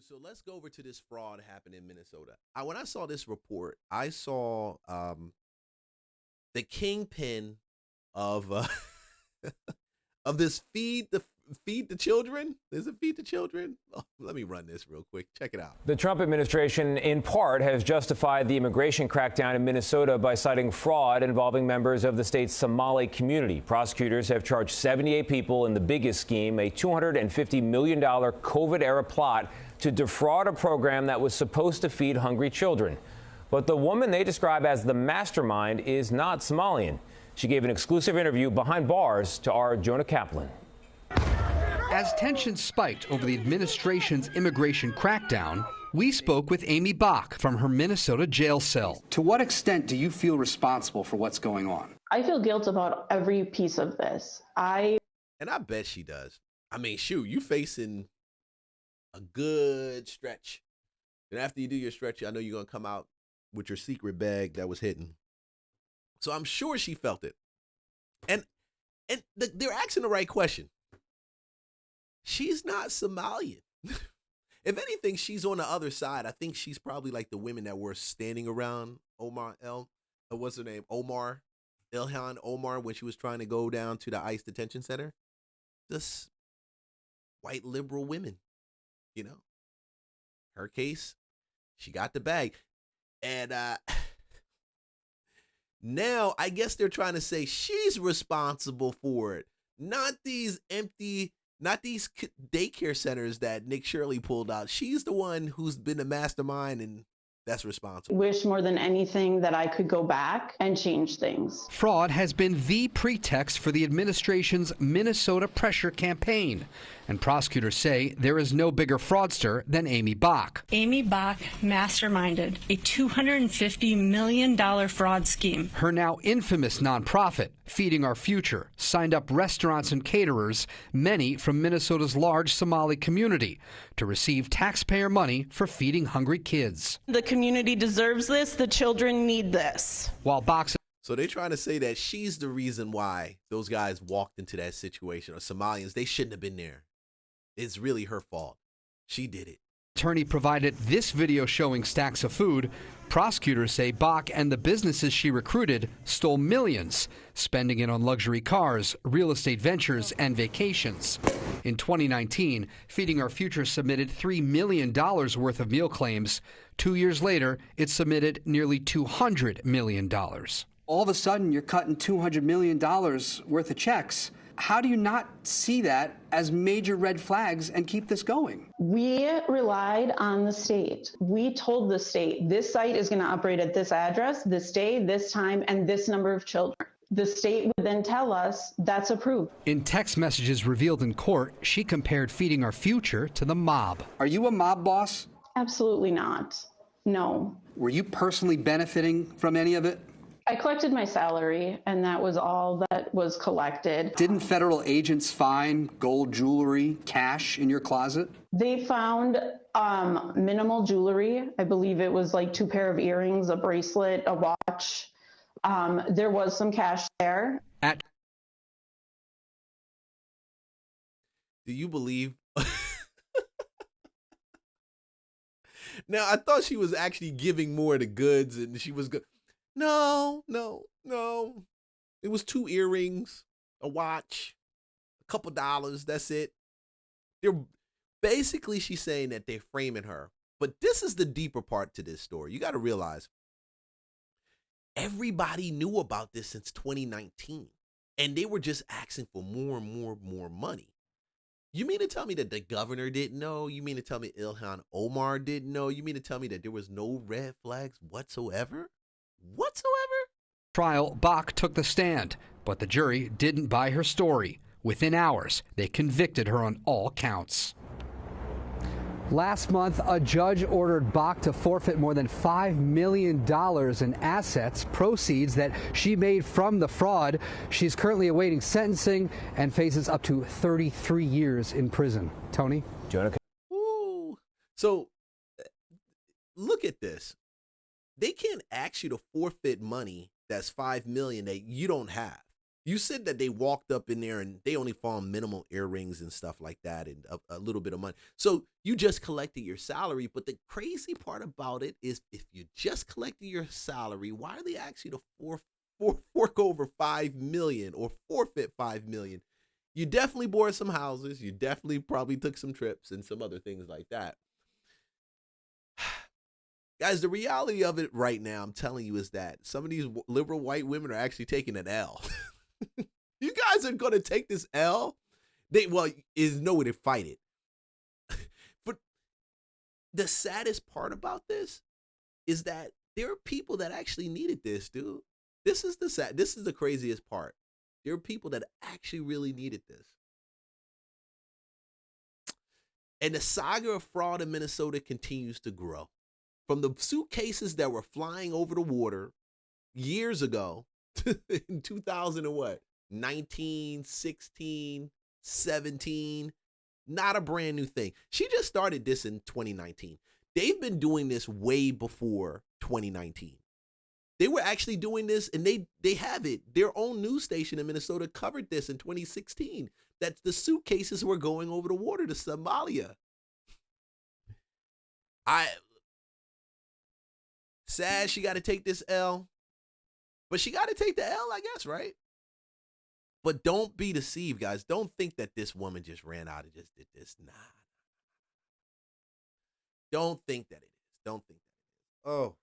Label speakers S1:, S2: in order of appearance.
S1: So let's go over to this fraud happened in Minnesota. When I saw this report, I saw the kingpin of of this feed the children. There's a feed the children. Oh, let me run this real quick. Check it out.
S2: The Trump administration, in part, has justified the immigration crackdown in Minnesota by citing fraud involving members of the state's Somali community. Prosecutors have charged 78 people in the biggest scheme, a $250 million COVID-era plot to defraud a program that was supposed to feed hungry children. But the woman they describe as the mastermind is not Somalian. She gave an exclusive interview behind bars to our Jonah Kaplan.
S3: As tensions spiked over the administration's immigration crackdown, we spoke with Aimee Bock from her Minnesota jail cell.
S4: To what extent do you feel responsible for what's going on?
S5: I feel guilt about every piece of this.
S1: And I bet she does. I mean, shoot, you facing a good stretch. And after you do your stretch, I know you're going to come out with your secret bag that was hidden. So I'm sure she felt it. And they're asking the right question. She's not Somalian. If anything, she's on the other side. I think she's probably like the women that were standing around what's her name? Ilhan Omar, when she was trying to go down to the ICE detention center. Just white liberal women, you know. Her case, she got the bag. And now I guess they're trying to say she's responsible for it. Not these daycare centers that Nick Shirley pulled out. She's the one who's been the mastermind, and that's responsible.
S5: Wish more than anything that I could go back and change things.
S3: Fraud has been the pretext for the administration's Minnesota pressure campaign. And prosecutors say there is no bigger fraudster than Aimee Bock.
S6: Aimee Bock masterminded a $250 million fraud scheme.
S3: Her now infamous nonprofit, Feeding Our Future, signed up restaurants and caterers, many from Minnesota's large Somali community, to receive taxpayer money for feeding hungry kids.
S7: The community deserves this. The children need this.
S3: While Bock
S1: So they're trying to say that she's the reason why those guys walked into that situation, or Somalians. They shouldn't have been there. It's really her fault. She did it.
S3: Attorney provided this video showing stacks of food. Prosecutors say Bock and the businesses she recruited stole millions, spending it on luxury cars, real estate ventures, and vacations. In 2019, Feeding Our Future submitted $3 million worth of meal claims. 2 years later, it submitted nearly $200 million.
S4: All of a sudden, you're cutting $200 million worth of checks. How do you not see that as major red flags and keep this going?
S5: We relied on the state. We told the state, this site is going to operate at this address, this day, this time, and this number of children. The state would then tell us that's approved.
S3: In text messages revealed in court, she compared Feeding Our Future to the mob.
S4: Are you a mob boss?
S5: Absolutely not. No.
S4: Were you personally benefiting from any of it?
S5: I collected my salary, and that was all that was collected.
S4: Didn't federal agents find gold jewelry, cash in your closet?
S5: They found minimal jewelry. I believe it was like 2 pair of earrings, a bracelet, a watch. There was some cash there.
S1: Do you believe? Now, I thought she was actually giving more of the goods, and she was good. No. It was 2 earrings, a watch, a couple dollars. That's it. They're basically, she's saying that they're framing her. But this is the deeper part to this story. You got to realize everybody knew about this since 2019, and they were just asking for more and more money. You mean to tell me that the governor didn't know? You mean to tell me Ilhan Omar didn't know? You mean to tell me that there was no red flags whatsoever?
S3: Trial, Bock took the stand, but the jury didn't buy her story. Within hours, they convicted her on all counts. Last month, a judge ordered Bock to forfeit more than $5 million in assets, proceeds that she made from the fraud. She's currently awaiting sentencing and faces up to 33 years in prison. Tony?
S2: Jonah.
S1: Ooh. So look at this. They can't ask you to forfeit money that's $5 million that you don't have. You said that they walked up in there and they only found minimal earrings and stuff like that and a little bit of money. So you just collected your salary. But the crazy part about it is if you just collected your salary, why are they asking you to fork over $5 million or forfeit $5 million? You definitely bought some houses. You definitely probably took some trips and some other things like that. Guys, the reality of it right now, I'm telling you, is that some of these liberal white women are actually taking an L. You guys are going to take this L. Is no way to fight it. But the saddest part about this is that there are people that actually needed this, dude. This is the craziest part. There are people that actually really needed this. And the saga of fraud in Minnesota continues to grow. From the suitcases that were flying over the water years ago in 2000 and what? 19, 16, 17, not a brand new thing. She just started this in 2019. They've been doing this way before 2019. They were actually doing this, and they have it. Their own news station in Minnesota covered this in 2016, that the suitcases were going over the water to Somalia. Sad she got to take this L, but she got to take the L, I guess, right? But don't be deceived, guys. Don't think that this woman just ran out and just did this. Nah. Don't think that it is. Don't think that it is. Oh.